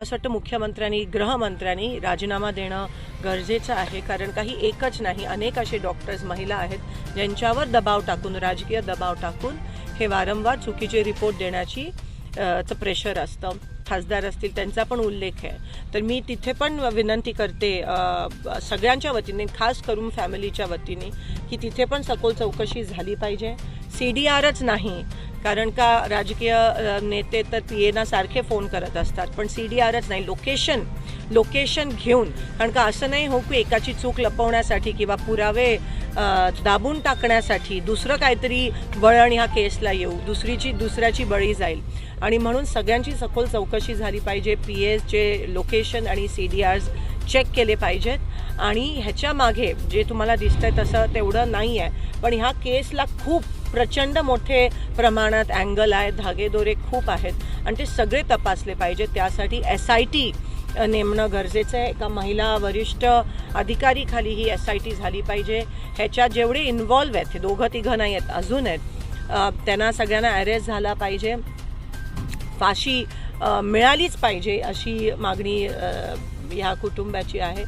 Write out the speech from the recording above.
असं वाटतं मुख्यमंत्र्यांनी गृहमंत्र्यांनी राजीनामा देणं गरजेचं आहे, कारण काही एकच नाही अनेक असे डॉक्टर्स महिला आहेत ज्यांच्यावर दबाव टाकून राजकीय दबाव टाकून हे वारंवार चुकीचे रिपोर्ट देण्याची प्रेशर असतं. खासदार असतील त्यांचा पण उल्लेख आहे. तर मी तिथे पण विनंती करते सगळ्यांच्या वतीने, खास करून फॅमिलीच्या वतीने, की तिथे पण सखोल चौकशी झाली पाहिजे. CDRच नाही, कारण का राजकीय नेते तर PA सारखे फोन करत असतात, पण CDRच नाही, लोकेशन घेऊन, कारण का असं नाही हो की एकाची चूक लपवण्यासाठी किंवा पुरावे दाबून टाकण्यासाठी दुसरं काहीतरी वळण ह्या केसला येऊ, दुसऱ्याची बळी जाईल. आणि म्हणून सगळ्यांची सखोल चौकशी झाली पाहिजे. PAचे लोकेशन आणि CDRs चेक केले पाहिजेत. आणि ह्याच्या मागे जे तुम्हाला दिसतंय तसं तेवढं नाही आहे, पण ह्या केसला खूप प्रचंड मोठे प्रमाणात अँगल आहे, धागेदोरे खूप आहेत आणि ते सगळे तपासले पाहिजेत. त्यासाठी SIT नेमणं गरजेचं आहे. एका महिला वरिष्ठ अधिकारी खाली ही SIT झाली पाहिजे. ह्याच्यात जेवढे इन्व्हॉल्व आहेत, हे 2-3 नाही आहेत, अजून आहेत, त्यांना सगळ्यांना अरेस्ट झाला पाहिजे, फाशी मिळालीच पाहिजे अशी मागणी ह्या कुटुंबाची आहे.